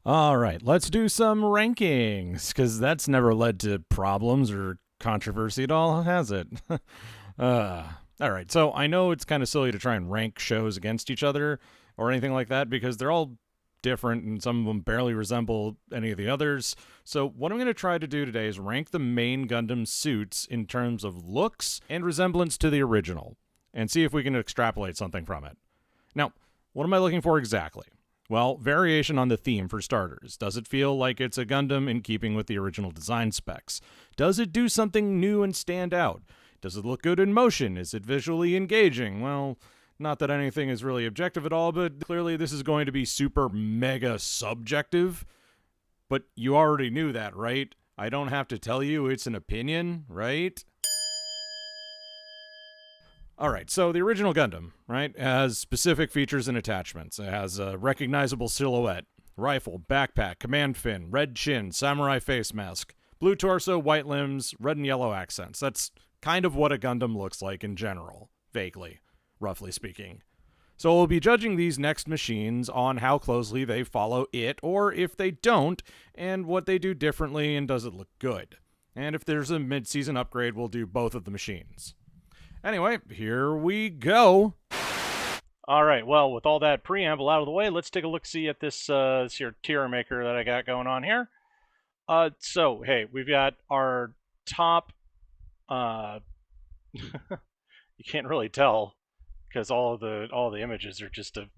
All right, let's do some rankings, because that's never led to problems or controversy at all, has it? All right, so I know it's kind of silly to try and rank shows against each other or anything like that because they're all different and some of them barely resemble any of the others. So, what I'm going to try to do today is rank the main Gundam suits in terms of looks and resemblance to the original and see if we can extrapolate something from it. Now, what am I looking for exactly? Well, variation on the theme for starters. Does it feel like it's a Gundam in keeping with the original design specs? Does it do something new and stand out? Does it look good in motion? Is it visually engaging? Well, not that anything is really objective at all, but clearly this is going to be super mega subjective. But you already knew that, right? I don't have to tell you it's an opinion, right? All right, so the original Gundam, right, has specific features and attachments. It has a recognizable silhouette, rifle, backpack, command fin, red chin, samurai face mask, blue torso, white limbs, red and yellow accents. That's kind of what a Gundam looks like in general, vaguely, roughly speaking. So we'll be judging these next machines on how closely they follow it, or if they don't, and what they do differently and does it look good. And if there's a mid-season upgrade, we'll do both of the machines. Anyway, here we go. All right, well, with all that preamble out of the way, let's take a look-see at this here tier maker that I got going on here. So, hey, we've got our top, you can't really tell because all the images are just a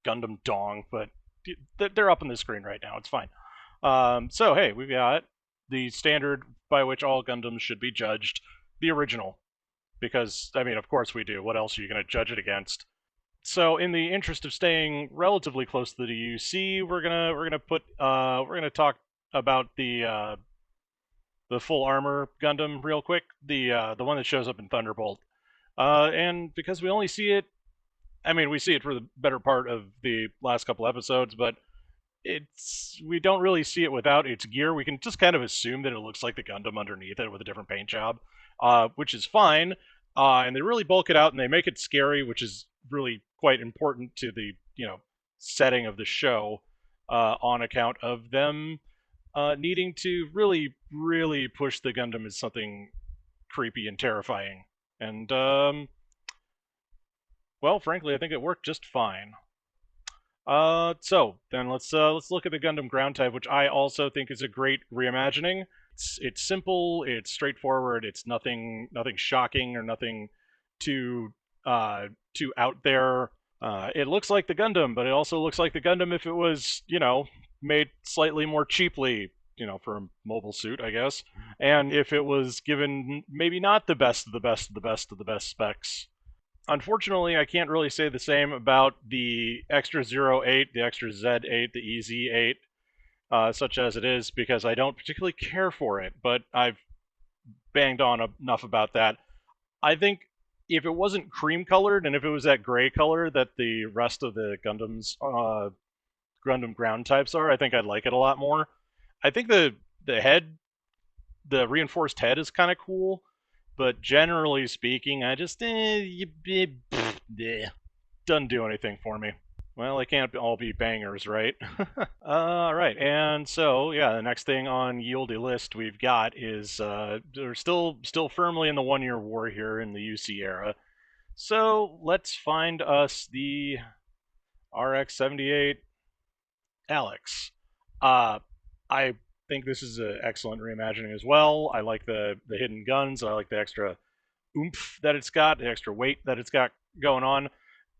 Gundam dong, but they're up on the screen right now. It's fine. So, hey, we've got the standard by which all Gundams should be judged, the original. Because, I mean, of course we do. What else are you going to judge it against? So, in the interest of staying relatively close to the UC, we're gonna talk about the full armor Gundam real quick, the one that shows up in Thunderbolt, and because we only see it, I mean, we see it for the better part of the last couple episodes, but we don't really see it without its gear. We can just kind of assume that it looks like the Gundam underneath it with a different paint job, which is fine. And they really bulk it out and they make it scary, which is really quite important to the setting of the show, on account of them needing to really push the Gundam as something creepy and terrifying. And well, frankly, I think it worked just fine. So then let's look at the Gundam ground type, which I also think is a great reimagining. It's simple, it's straightforward, it's nothing shocking or nothing too out there. It looks like the Gundam, but it also looks like the Gundam if it was, made slightly more cheaply, for a mobile suit, I guess. And if it was given maybe not the best of the best of the best of the best specs. Unfortunately, I can't really say the same about the Extra 08, the Extra Z8, the EZ8, such as it is, because I don't particularly care for it, but I've banged on enough about that. I think if it wasn't cream colored and if it was that gray color that the rest of the Gundam ground types are, I think I'd like it a lot more. I think the head, the reinforced head is kind of cool, but generally speaking, I just doesn't do anything for me. Well, they can't all be bangers, right? All right, and so yeah, the next thing on Yieldy list we've got is they're still firmly in the 1-year war here in the UC era. So let's find us the RX-78 Alex. I think this is an excellent reimagining as well. I like the hidden guns. I like the extra oomph that it's got, the extra weight that it's got going on.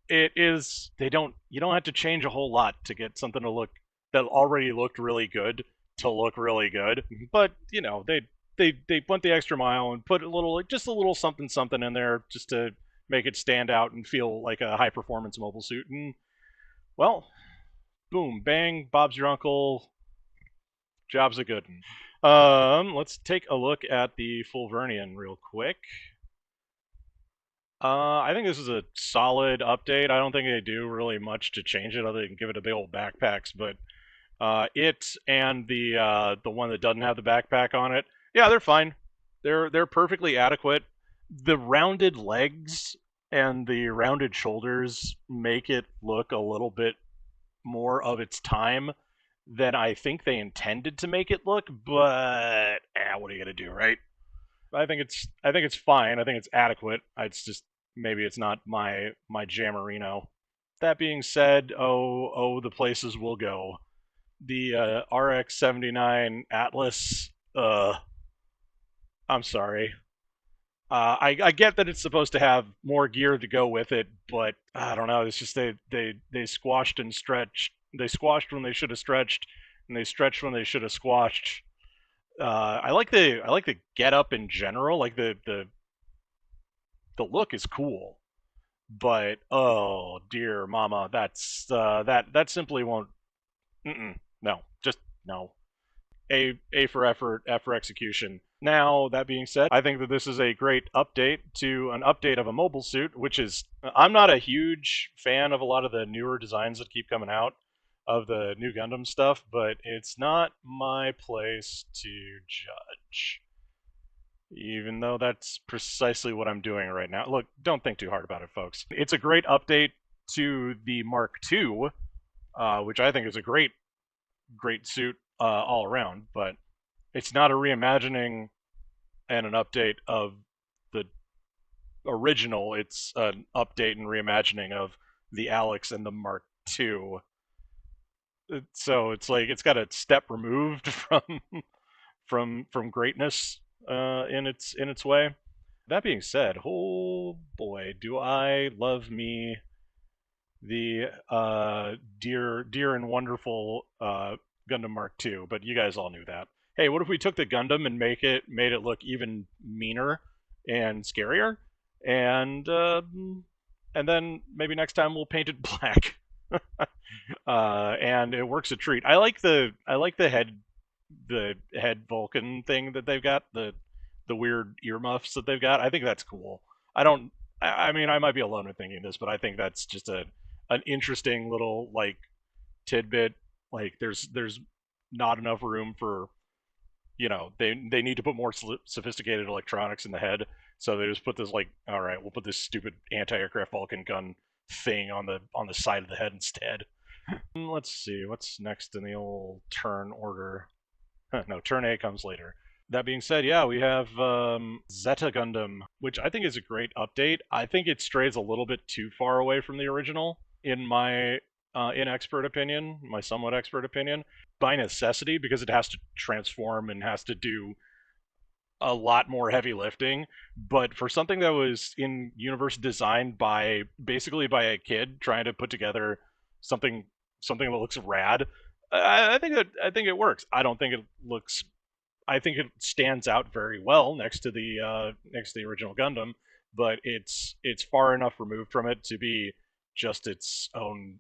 It is you don't have to change a whole lot to get something to look that already looked really good to look really good. But they went the extra mile and put just a little something in there just to make it stand out and feel like a high performance mobile suit. And well, boom, bang, Bob's your uncle. Job's a good one. Let's take a look at the Fulvernian real quick. I think this is a solid update. I don't think they do really much to change it other than give it a big old backpacks, but it and the one that doesn't have the backpack on it, yeah, they're fine. They're perfectly adequate. The rounded legs and the rounded shoulders make it look a little bit more of its time than I think they intended to make it look. But what are you gonna do, right? I think it's fine. I think it's adequate. It's just maybe it's not my Jammerino. That being said, the places we'll go. The RX-79 Atlas. I'm sorry. I get that it's supposed to have more gear to go with it, but I don't know. It's just they squashed and stretched. They squashed when they should have stretched, and they stretched when they should have squashed. I like the get up in general. Like the look is cool, but oh dear mama, that simply won't. No, just no. A for effort, F for execution. Now, that being said, I think that this is a great update to an update of a mobile suit, which is, I'm not a huge fan of a lot of the newer designs that keep coming out of the new Gundam stuff, but it's not my place to judge. Even though that's precisely what I'm doing right now. Look, don't think too hard about it, folks. It's a great update to the Mark II, which I think is a great suit all around, but it's not a reimagining and an update of the original. It's an update and reimagining of the Alex and the Mark II. So it's like it's got a step removed from greatness in its way. That being said, oh boy, do I love me the dear and wonderful Gundam Mark II, but you guys all knew that. Hey, what if we took the Gundam and made it look even meaner and scarier, and then maybe next time we'll paint it black, and it works a treat. I like the head Vulcan thing that they've got, the weird earmuffs that they've got. I think that's cool. I don't. I mean, I might be alone in thinking this, but I think that's just an interesting little like tidbit. Like there's not enough room for, they need to put more sophisticated electronics in the head, so they just put this like, all right, we'll put this stupid anti-aircraft Vulcan gun thing on the side of the head instead. Let's see what's next in the old turn order. No, turn A comes later. That being said, yeah, we have Zeta Gundam, which I think is a great update. I think it strays a little bit too far away from the original, in my inexpert opinion, my somewhat expert opinion, by necessity, because it has to transform and has to do a lot more heavy lifting. But for something that was in universe designed by basically by a kid trying to put together something something that looks rad, I think it works. I don't think it looks. I think it stands out very well next to the original Gundam, but it's far enough removed from it to be just its own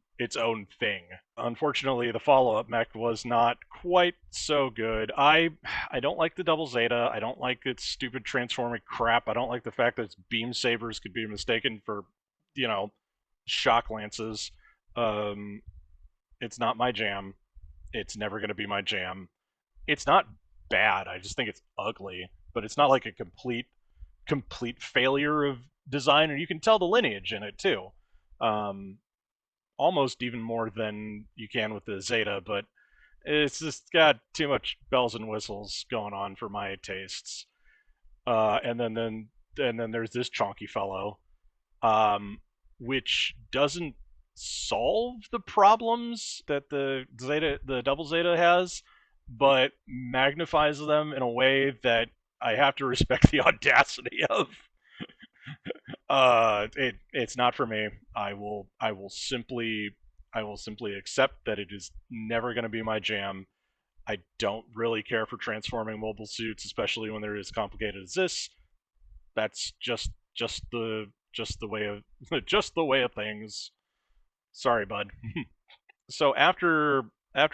thing. Unfortunately, the follow up mech was not quite so good. I don't like the double Zeta. I don't like its stupid transforming crap. I don't like the fact that its beam sabers could be mistaken for, you know, shock lances. Um, it's not my jam. It's never going to be my jam. It's not bad. I just think it's ugly, but it's not like a complete failure of design, and you can tell the lineage in it too. Um, Almost even more than you can with the Zeta, but it's just got too much bells and whistles going on for my tastes. And then there's this chonky fellow, um, which doesn't solve the problems that the double Zeta has, but magnifies them in a way that I have to respect the audacity of. It's not for me. I will simply accept that it is never going to be my jam. I don't really care for transforming mobile suits, especially when they're as complicated as this. That's just the way of just the way of things. Sorry, bud. So after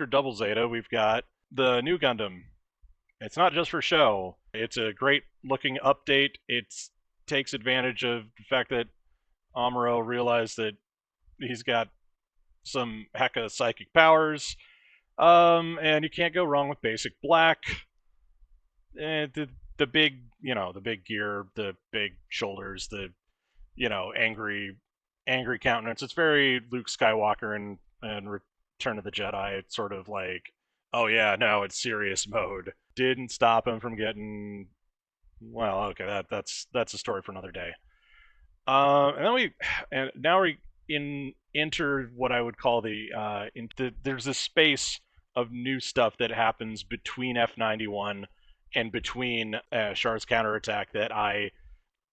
Double Zeta, we've got the new Gundam. It's not just for show. It's a great looking update. It takes advantage of the fact that Amuro realized that he's got some hecka psychic powers, and you can't go wrong with basic black. The big, the big gear, the big shoulders, the angry countenance. It's very Luke Skywalker and Return of the Jedi. It's sort of like Oh yeah, no, it's serious mode. Didn't stop him from getting. Well, okay, that's a story for another day. And then and now we enter what I would call there's this space of new stuff that happens between F91 and between Char's counterattack that I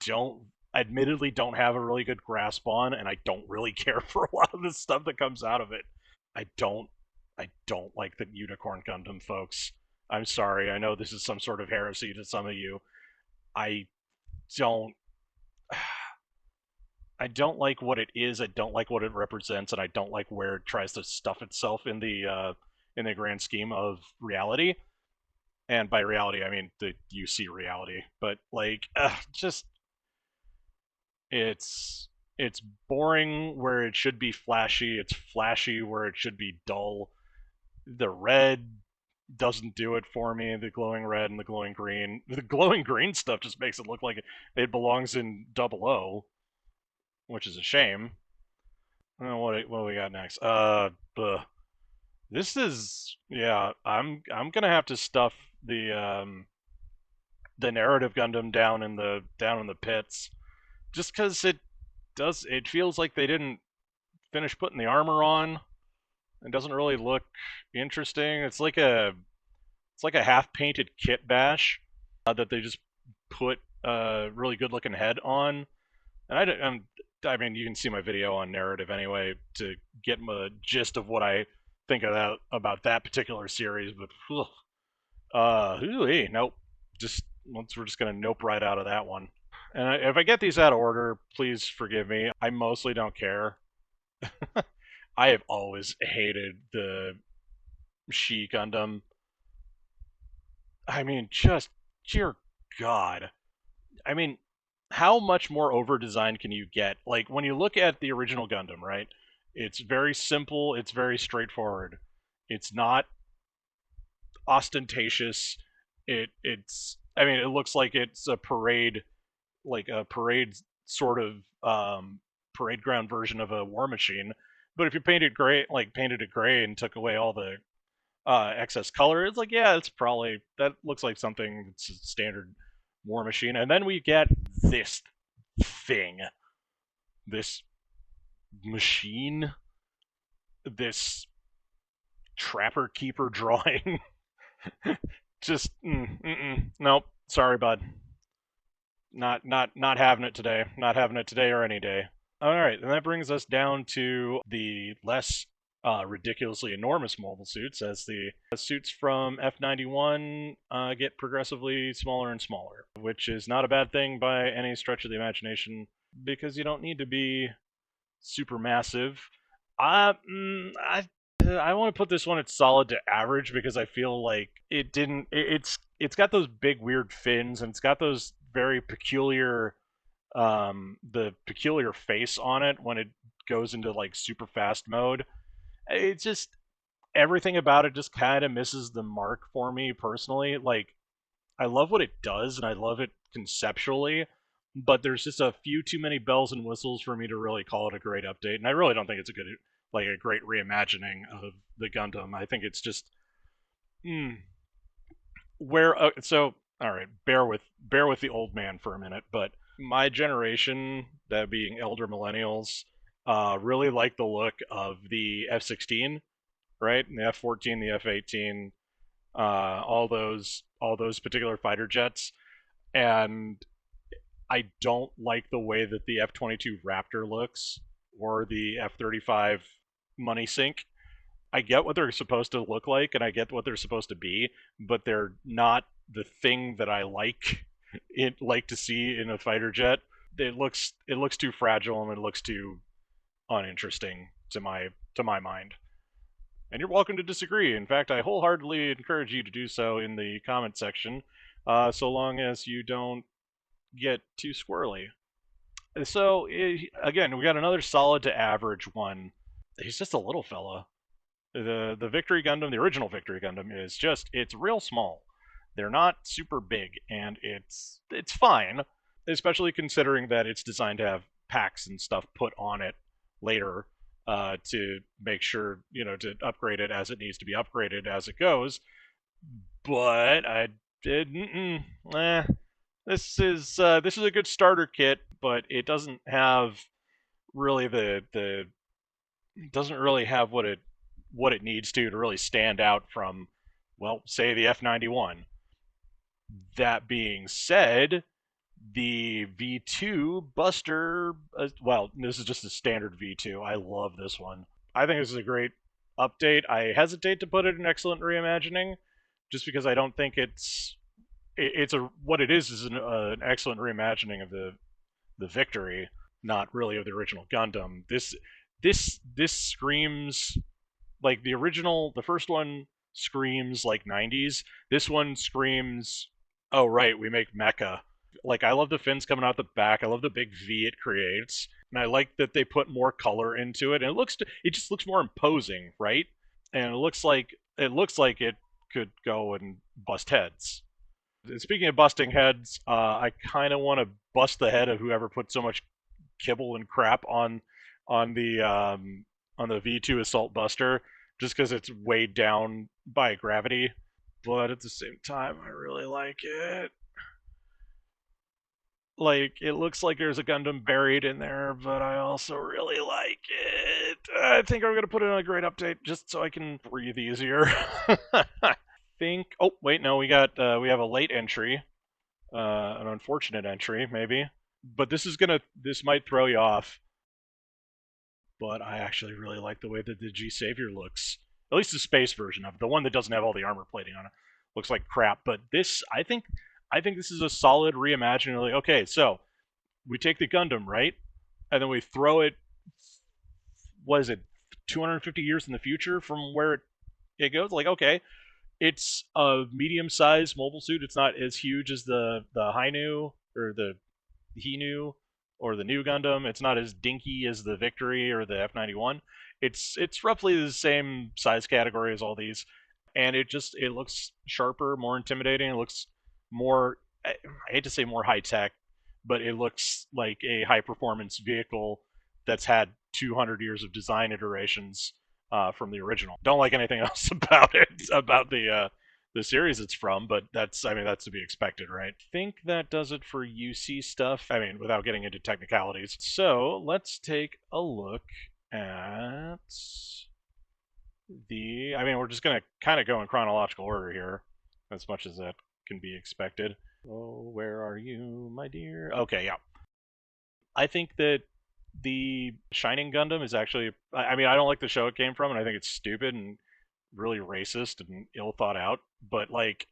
don't admittedly don't have a really good grasp on, and I don't really care for a lot of the stuff that comes out of it. I don't I don't like the Unicorn Gundam, folks. I'm sorry. I know this is some sort of heresy to some of you. I don't I don't like what it is. I don't like what it represents, and I don't like where it tries to stuff itself in the grand scheme of reality. And by reality, I mean the UC reality. But like, just it's boring where it should be flashy. It's flashy where it should be dull. The red doesn't do it for me. The glowing red and the glowing green. The glowing green stuff just makes it look like it belongs in Double O, which is a shame. What do we got next? This is yeah. I'm gonna have to stuff the narrative Gundam down in the pits, just because it feels like they didn't finish putting the armor on. It doesn't really look interesting. It's like a half painted kit bash that they just put a really good looking head on. And I mean, you can see my video on narrative anyway to get a gist of what I think of about that particular series. But nope, we're just gonna nope right out of that one. And if I get these out of order, please forgive me. I mostly don't care. I have always hated the She Gundam. I mean, just dear God. I mean, how much more over designed can you get? Like when you look at the original Gundam, right? It's very simple, it's very straightforward. It's not ostentatious. It's I mean, it looks like it's a parade, like a parade sort of parade ground version of a war machine. But if you painted it gray and took away all the excess color, it's like, yeah, it's probably that looks like something that's a standard war machine. And then we get this thing, this machine, this trapper keeper drawing. Just nope. Sorry, bud. Not having it today. Not having it today or any day. All right, and that brings us down to the less ridiculously enormous mobile suits, as the suits from F91 get progressively smaller and smaller, which is not a bad thing by any stretch of the imagination, because you don't need to be super massive. I want to put this one at solid to average because I feel like it didn't. It's got those big weird fins and it's got those very peculiar the peculiar face on it when it goes into like super fast mode. It's just everything about it just kind of misses the mark for me personally. Like I love what it does and I love it conceptually, but there's just a few too many bells and whistles for me to really call it a great update. And I really don't think it's a great reimagining of the Gundam. I think it's just mm, where so all right, bear with the old man for a minute, but my generation, that being elder millennials, really like the look of the F16, right? And the F14, the F18, all those particular fighter jets, and I don't like the way that the F22 Raptor looks or the F35 Money Sink. I get what they're supposed to look like and I get what they're supposed to be, but they're not the thing that I like to see in a fighter jet. It looks too fragile and it looks too uninteresting to my mind. And you're welcome to disagree. In fact, I wholeheartedly encourage you to do so in the comment section, so long as you don't get too squirrely. So again, we got another solid to average one. He's just a little fella. The Victory Gundam, the original Victory Gundam, is just it's real small. They're not super big, and it's fine, especially considering that it's designed to have packs and stuff put on it later. to make sure, to upgrade it as it needs to be upgraded as it goes. But I didn't. This is a good starter kit, but it doesn't have really the doesn't really have what it needs to really stand out from, well, say the F91. That being said, the V2 Buster, well, this is just a standard V2. I love this one. I think this is a great update. I hesitate to put it in excellent reimagining, just because I don't think it's a what it is an excellent reimagining of the Victory, not really of the original Gundam. This screams like the original. The first one screams like 90s. This one screams, oh right, we make mecha. Like, I love the fins coming out the back. I love the big V it creates, and I like that they put more color into it. And it just looks more imposing, right? And it looks like it could go and bust heads. And speaking of busting heads, I kind of want to bust the head of whoever put so much kibble and crap on the on the V2 Assault Buster, just because it's weighed down by gravity. But at the same time, I really like it. Like, it looks like there's a Gundam buried in there, but I also really like it. I think I'm gonna put in a great update just so I can breathe easier. I think. Oh wait, no, we have a late entry, an unfortunate entry maybe. But this might throw you off. But I actually really like the way that the G Savior looks. At least the space version of it. The one that doesn't have all the armor plating on it looks like crap. But I think this is a solid reimagining. Like, okay, so we take the Gundam, right? And then we throw it, what is it, 250 years in the future from where it goes? Like, okay, it's a medium-sized mobile suit. It's not as huge as the Hainu or the Hinu or the new Gundam. It's not as dinky as the Victory or the F91. It's roughly the same size category as all these, and it looks sharper, more intimidating. It looks more, I hate to say more high tech, but it looks like a high performance vehicle that's had 200 years of design iterations from the original. Don't like anything else about it, about the series it's from, but that's to be expected, right? I think that does it for UC stuff. I mean, without getting into technicalities. So let's take a look at we're just gonna kind of go in chronological order here, as much as that can be expected. Oh, where are you, my dear? Okay, yeah. I think that the Shining Gundam is actually. I don't like the show it came from, and I think it's stupid and really racist and ill thought out. But like,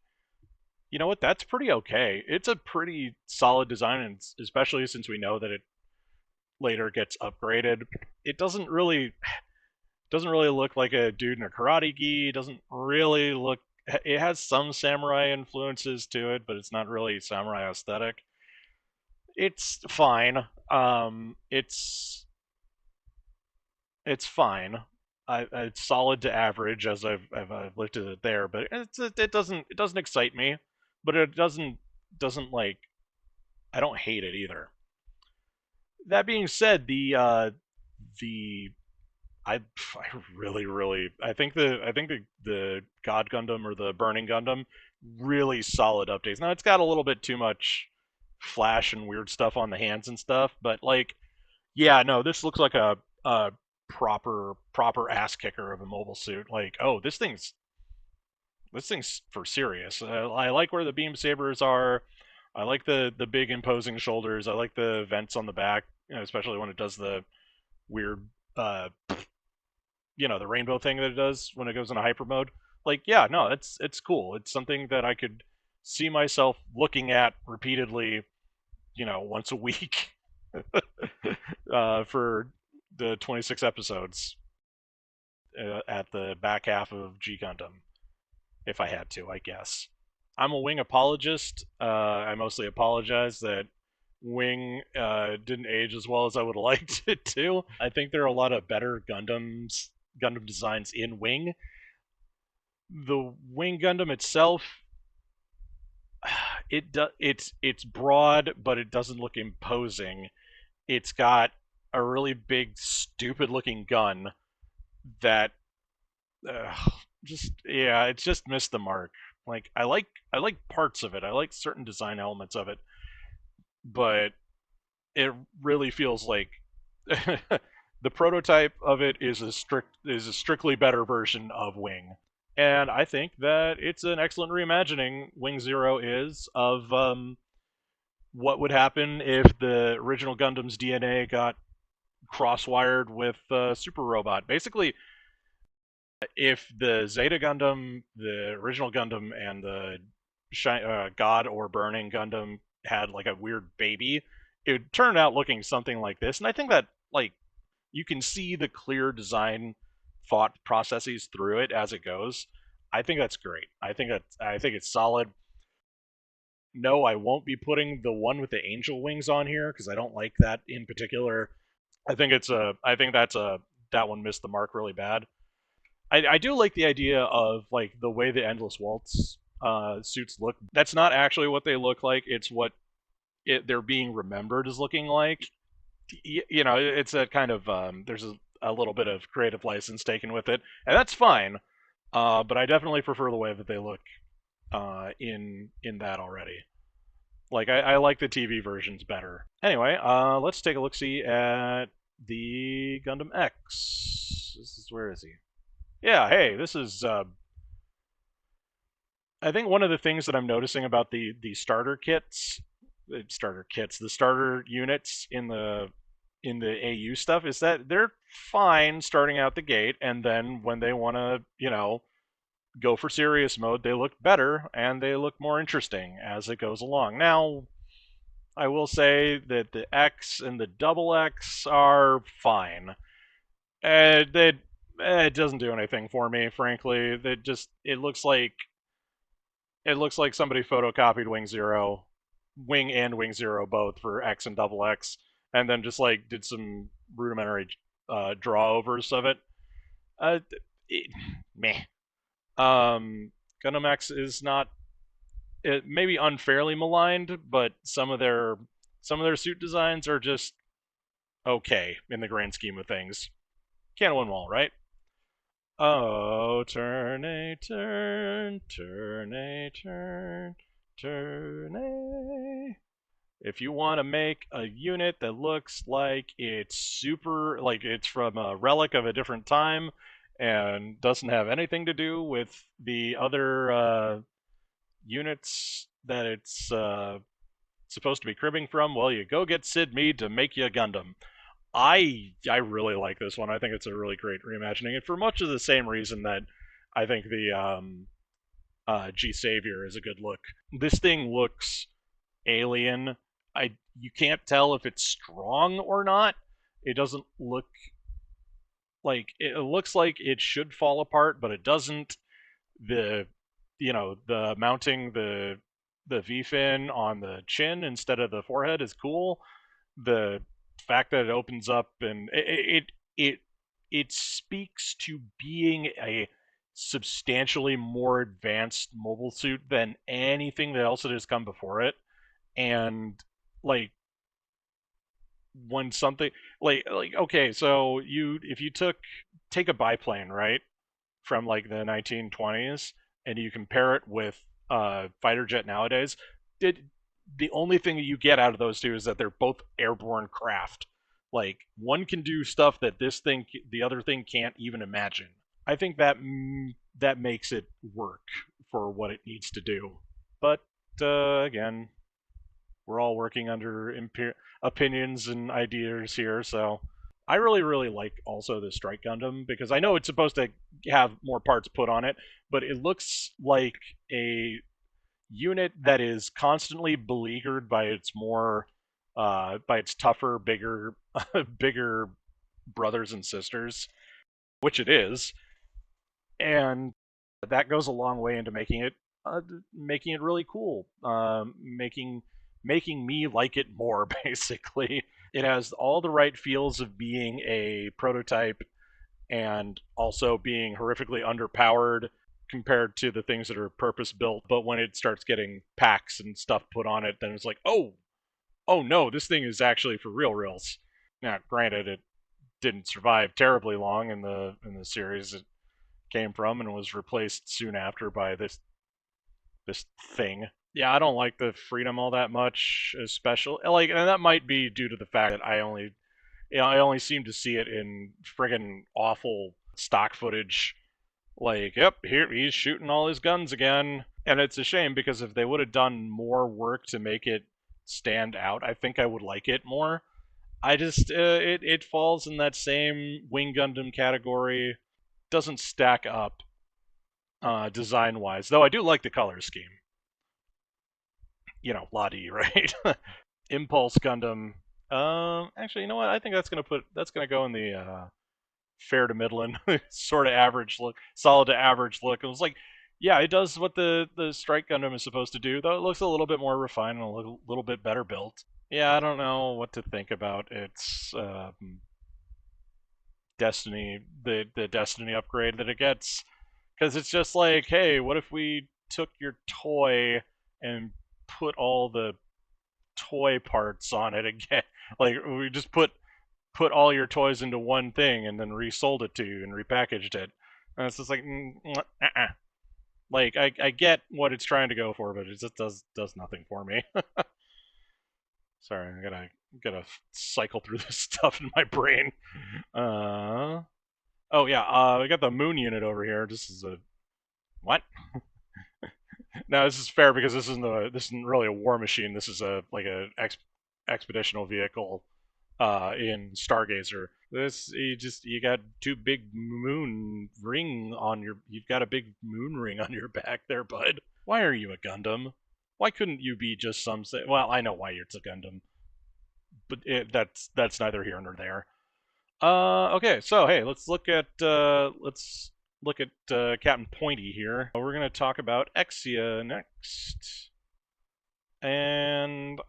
you know what? That's pretty okay. It's a pretty solid design, and especially since we know that it later gets upgraded. It doesn't really look like a dude in a karate gi. It doesn't really look. It has some samurai influences to it, but it's not really samurai aesthetic. It's fine. It's fine. It's solid to average as I've lifted it there, but it doesn't excite me, but it doesn't like, I don't hate it either. That being said, the I really I think the God Gundam or the Burning Gundam, really solid updates. Now it's got a little bit too much flash and weird stuff on the hands and stuff, but like, yeah, no, this looks like a proper ass kicker of a mobile suit. Like, oh, this thing's for serious. I like where the beam sabers are. I like the big imposing shoulders. I like the vents on the back, especially when it does the weird, the rainbow thing that it does when it goes into hyper mode. Like, yeah, no, it's cool. It's something that I could see myself looking at repeatedly, once a week, for the 26 episodes at the back half of G Gundam, if I had to, I guess. I'm a Wing apologist. I mostly apologize that Wing didn't age as well as I would have liked it to. I think there are a lot of better Gundam designs in Wing. The Wing Gundam itself, it's broad, but it doesn't look imposing. It's got a really big, stupid-looking gun that just yeah, it's just missed the mark. Like I like parts of it. I like certain design elements of it, but it really feels like the prototype of it is a strictly better version of Wing. And I think that it's an excellent reimagining. Wing Zero is of what would happen if the original Gundam's DNA got cross-wired with Super Robot. Basically, if the Zeta Gundam, the original Gundam, and the God or Burning Gundam had like a weird baby, it would turn out looking something like this. And I think that like you can see the clear design thought processes through it as it goes. I think that's great. I think it's solid. No, I won't be putting the one with the angel wings on here because I don't like that in particular. I think that one missed the mark really bad. I do like the idea of like the way the Endless Waltz suits look. That's not actually what they look like. It's what they're being remembered as looking like. You know, it's a kind of there's a little bit of creative license taken with it, and that's fine. But I definitely prefer the way that they look in that already. Like I like the TV versions better. Anyway, let's take a look see at the Gundam X. This is where is he? Yeah, hey, this is I think one of the things that I'm noticing about the the starter units in the AU stuff is that they're fine starting out the gate, and then when they want to, you know, go for serious mode, they look better and they look more interesting as it goes along. Now, I will say that the X and the double X are fine. They it doesn't do anything for me, frankly. It looks like somebody photocopied Wing and Wing Zero both for X and double X, and then just like did some rudimentary draw overs of it. Uh, it, Meh. Gundam X is not it maybe unfairly maligned, but some of their suit designs are just okay in the grand scheme of things. Can't win them all, right? Oh, turn a turn, turn a turn, turn a. If you want to make a unit that looks like it's super, like it's from a relic of a different time and doesn't have anything to do with the other units that it's supposed to be cribbing from, well, you go get Sid Mead to make you a Gundam. I really like this one. I think it's a really great reimagining, and for much of the same reason that I think the G Savior is a good look. This thing looks alien. You can't tell if it's strong or not. It doesn't look like it looks like it should fall apart, but it doesn't. The the mounting the V fin on the chin instead of the forehead is cool. The fact that it opens up and it speaks to being a substantially more advanced mobile suit than anything else that has come before it. And like when something like okay, so you if you take a biplane, right, from like the 1920s and you compare it with fighter jet nowadays, did the only thing that you get out of those two is that they're both airborne craft. Like one can do stuff that the other thing can't even imagine. I think that that makes it work for what it needs to do. But again, we're all working under opinions and ideas here, so I really like also the Strike Gundam because I know it's supposed to have more parts put on it, but it looks like a unit that is constantly beleaguered by by its tougher, bigger, bigger brothers and sisters, which it is, and that goes a long way into making it really cool, making me like it more. Basically, it has all the right feels of being a prototype and also being horrifically underpowered compared to the things that are purpose built. But when it starts getting packs and stuff put on it, then it's like, oh no, this thing is actually for reals. Now, granted, it didn't survive terribly long in the series it came from, and was replaced soon after by this thing. Yeah, I don't like the freedom all that much, especially like, and that might be due to the fact that I only seem to see it in friggin' awful stock footage. Like, yep, here he's shooting all his guns again, and it's a shame because if they would have done more work to make it stand out, I think I would like it more. I just it falls in that same Wing Gundam category. Doesn't stack up design wise, though. I do like the color scheme. Lottie, right? Impulse Gundam. Actually, you know what? I think that's gonna go in the fair to middling, sort of average look, solid to average look. It was like, yeah, it does what the Strike Gundam is supposed to do, though it looks a little bit more refined and a little bit better built. Yeah, I don't know what to think about its Destiny, the Destiny upgrade that it gets, because it's just like, hey, what if we took your toy and put all the toy parts on it again? Like, we just put all your toys into one thing and then resold it to you and repackaged it. And it's just like, uh-uh. Like, I get what it's trying to go for, but it just does nothing for me. Sorry, I gotta cycle through this stuff in my brain. Oh yeah, we got the moon unit over here. This is a what? No, this is fair because this isn't really a war machine. This is a like a expeditional vehicle in Stargazer. You got two big moon ring on your you've got a big moon ring on your back there, bud. Why are you a Gundam? Why couldn't you be just some say? Well, I know why you're a Gundam, but that's neither here nor there. Okay, so hey, let's look at Captain Pointy here. We're gonna talk about Exia next. And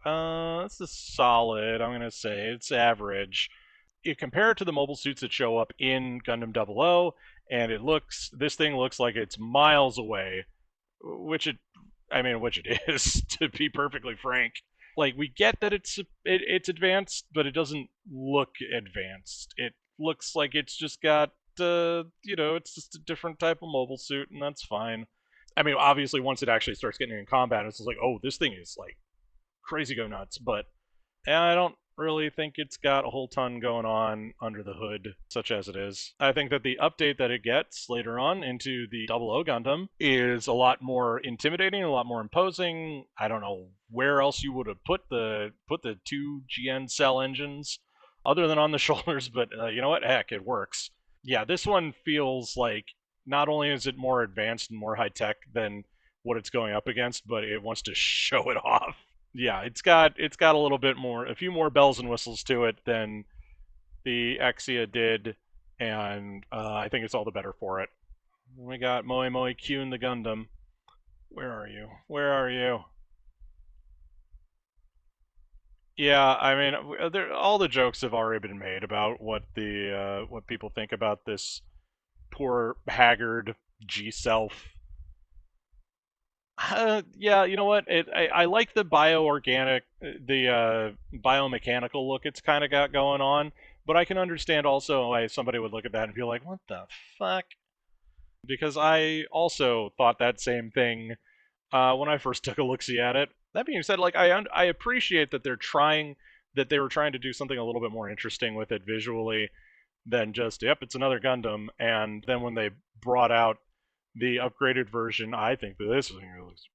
this is solid. I'm gonna say it's average. You compare it to the mobile suits that show up in Gundam 00, and this thing looks like it's miles away, which which it is, to be perfectly frank. Like, we get that it's advanced, but it doesn't look advanced. It looks like it's just got it's just a different type of mobile suit, and that's fine. Obviously, once it actually starts getting in combat, it's just like, oh, this thing is like crazy go nuts. But I don't really think it's got a whole ton going on under the hood, such as it is. I think that the update that it gets later on into the 00 Gundam is a lot more intimidating, a lot more imposing. I don't know where else you would have put the two GN cell engines other than on the shoulders, but you know what? Heck, it works. Yeah, this one feels like not only is it more advanced and more high tech than what it's going up against, but it wants to show it off. Yeah, it's got a little bit more, a few more bells and whistles to it than the Exia did, and I think it's all the better for it. We got Moe Moe Q in the Gundam. Where are you? Where are you? Yeah, all the jokes have already been made about what people think about this poor haggard G self. Yeah, you know what? I like the biomechanical look it's kind of got going on, but I can understand also why somebody would look at that and be like, "What the fuck?" Because I also thought that same thing when I first took a look-see at it. That being said, like, I appreciate that they were trying to do something a little bit more interesting with it visually than just, yep, it's another Gundam. And then when they brought out the upgraded version, I think that this thing looks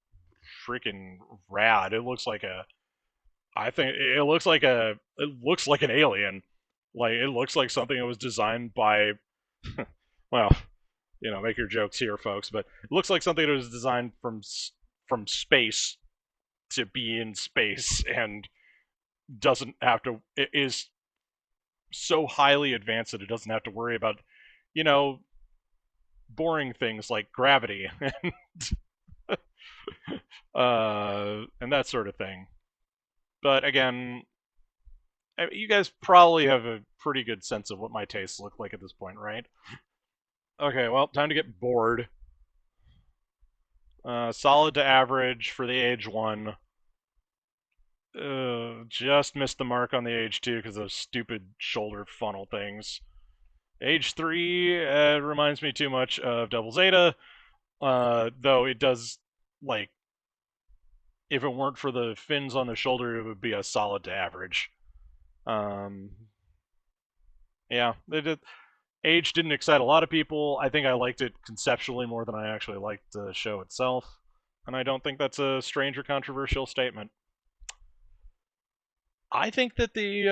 freaking rad. I think it looks like an alien. Like, it looks like something that was designed by, well, make your jokes here, folks, but it looks like something that was designed from space to be in space and doesn't have to, it is so highly advanced that it doesn't have to worry about, you know, boring things like gravity and that sort of thing. But again, you guys probably have a pretty good sense of what my tastes look like at this point, right? Okay, well, time to get bored. Solid to average for the age one. Just missed the mark on the age 2 because of those stupid shoulder funnel things. Age 3 reminds me too much of Double Zeta, though it does, like, if it weren't for the fins on the shoulder, it would be a solid to average. Um, yeah, Age didn't excite a lot of people. I think I liked it conceptually more than I actually liked the show itself, and I don't think that's a strange or controversial statement. I think that the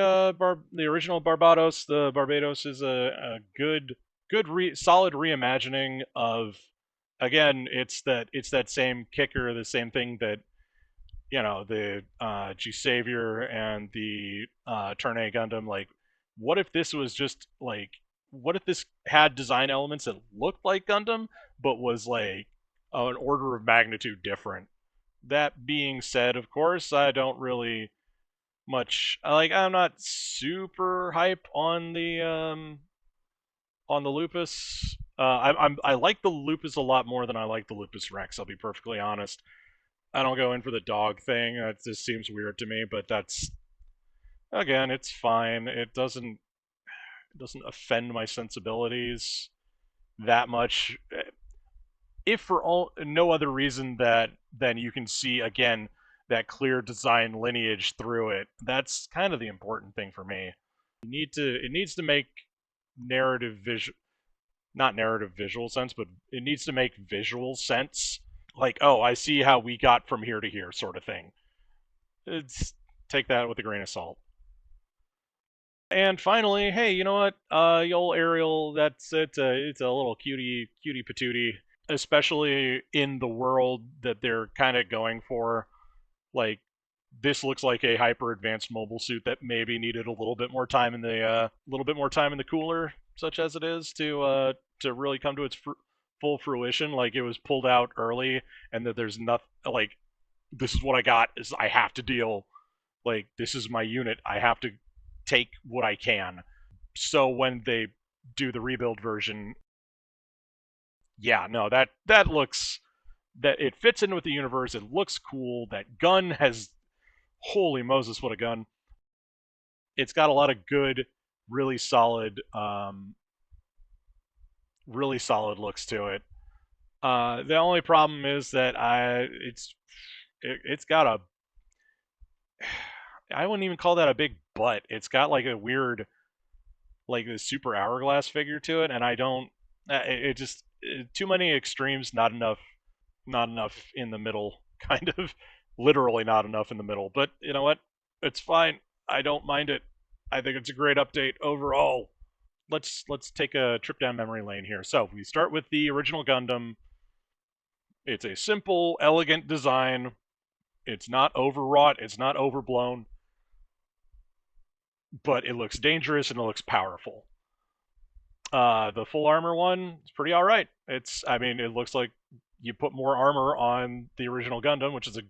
original Barbados is a solid reimagining of. Again, it's that same kicker, the same thing that the G Savior and the Turn A Gundam. Like, what if this was just like, what if this had design elements that looked like Gundam, but was like an order of magnitude different? That being said, of course, I don't really much like. I'm not super hype on the Lupus. I like the Lupus a lot more than I like the Lupus Rex. I'll be perfectly honest. I don't go in for the dog thing. That just seems weird to me, but that's again, it's fine. It doesn't offend my sensibilities that much. If for no other reason that then you can see again that clear design lineage through it. That's kind of the important thing for me. It needs to make narrative visual not narrative visual sense, but it needs to make visual sense. Like, oh, I see how we got from here to here, sort of thing. It's take that with a grain of salt. And finally, hey, you know what? Y'all Ariel, that's it. It's a little cutie patootie, especially in the world that they're kind of going for. Like, this looks like a hyper advanced mobile suit that maybe needed a little bit more time in the cooler, such as it is, to really come to its full fruition. Like, it was pulled out early, and that there's nothing like, this is what I got. Is I have to deal. Like, this is my unit. I have to take what I can. So when they do the rebuild version, yeah, no, that looks that it fits in with the universe. It looks cool. That gun has, holy Moses, what a gun! It's got a lot of good, really solid, really solid looks to it. The only problem is that it's got a, I wouldn't even call that a big butt. It's got like a weird, like this super hourglass figure to it, and I don't. It just too many extremes, not enough in the middle, kind of, literally not enough in the middle. But you know what? It's fine. I don't mind it. I think it's a great update overall. Let's take a trip down memory lane here. So we start with the original Gundam. It's a simple, elegant design. It's not overwrought. It's not overblown, but it looks dangerous and it looks powerful. The full armor one is pretty all right. I mean, it looks like you put more armor on the original Gundam, which is a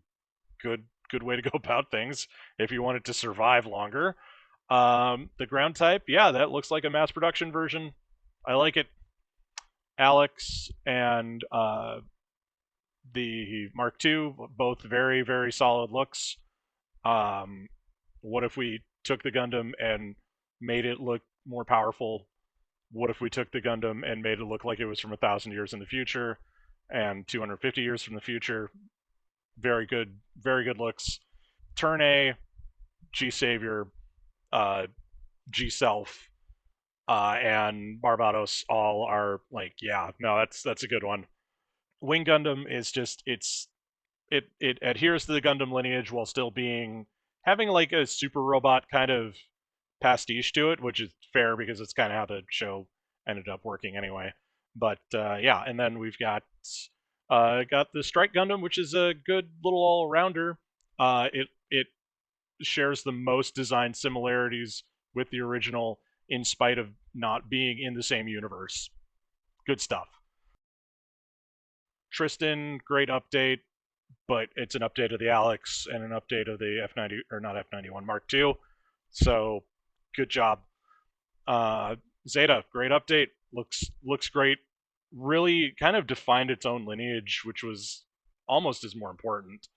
good way to go about things if you want it to survive longer. The ground type, yeah, that looks like a mass production version. I like it. Alex and the Mark II, both very very solid looks. Um, what if we took the Gundam and made it look more powerful? What if we took the Gundam and made it look like it was from 1,000 years in the future and 250 years from the future? Very good looks. Turn A, G Savior, uh, G Self, and Barbados all are like, yeah, no, that's a good one. Wing Gundam is just it adheres to the Gundam lineage while still having like a super robot kind of pastiche to it, which is fair because it's kind of how the show ended up working anyway. But yeah, and then we've got the Strike Gundam, which is a good little all rounder. It shares the most design similarities with the original, in spite of not being in the same universe. Good stuff. Tristan, great update, but it's an update of the Alex and an update of the F90 or not F91 Mark II. So good job. Zeta, great update. Looks great. Really kind of defined its own lineage, which was almost as more important.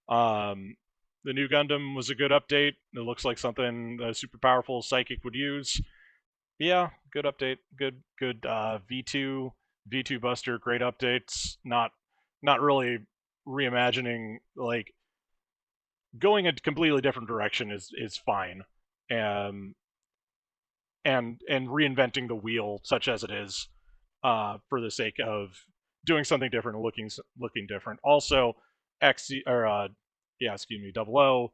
Um, The new Gundam was a good update. It looks like something a super powerful psychic would use. Yeah, good update. Good V2 Buster, great updates. Not really reimagining, like going a completely different direction is fine. Um and reinventing the wheel such as it is for the sake of doing something different and looking different. Also, X or yeah, excuse me, Double O,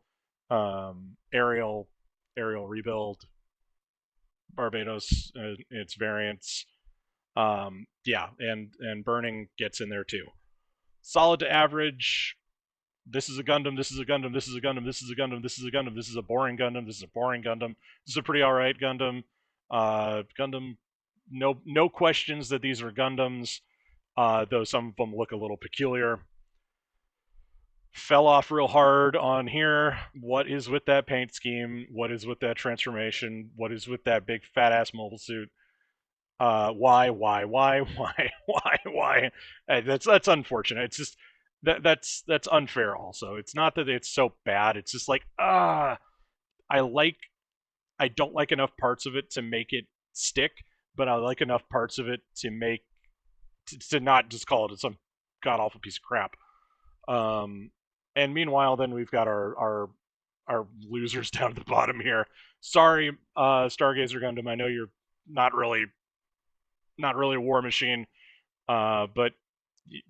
aerial rebuild, Barbados, its variants. Yeah, and burning gets in there too. Solid to average. This is a Gundam. This is a Gundam. This is a Gundam. This is a Gundam. This is a Gundam. This is a boring Gundam. This is a boring Gundam. This is a pretty alright Gundam. Gundam. No questions that these are Gundams. Though some of them look a little peculiar. Fell off real hard on here. What is with that paint scheme? What is with that transformation? What is with that big fat ass mobile suit? Why? That's unfortunate. It's just that's unfair. Also, it's not that it's so bad. It's just like I don't like enough parts of it to make it stick, but I like enough parts of it to make to not just call it some god awful piece of crap. And meanwhile, then we've got our losers down at the bottom here. Sorry, Stargazer Gundam. I know you're not really a war machine, but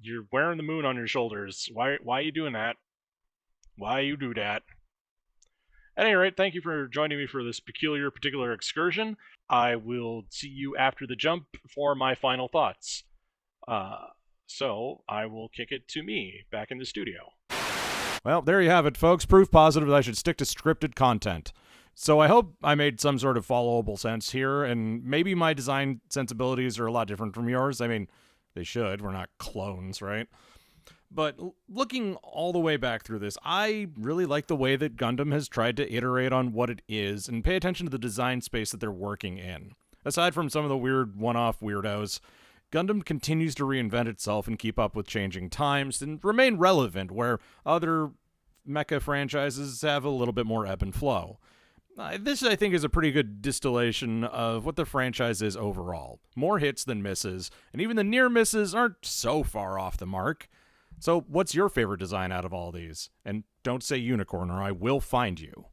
you're wearing the moon on your shoulders. Why are you doing that? Why you do that? At any rate, thank you for joining me for this particular excursion. I will see you after the jump for my final thoughts. So I will kick it to me back in the studio. Well, there you have it, folks. Proof positive that I should stick to scripted content. So I hope I made some sort of followable sense here, and maybe my design sensibilities are a lot different from yours. I mean, they should. We're not clones, right? But looking all the way back through this, I really like the way that Gundam has tried to iterate on what it is and pay attention to the design space that they're working in. Aside from some of the weird one-off weirdos, Gundam continues to reinvent itself and keep up with changing times and remain relevant where other mecha franchises have a little bit more ebb and flow. This, I think, is a pretty good distillation of what the franchise is overall. More hits than misses, and even the near misses aren't so far off the mark. So what's your favorite design out of all these? And don't say unicorn or I will find you.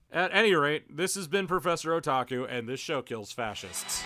At any rate, this has been Professor Otaku, and this show kills fascists.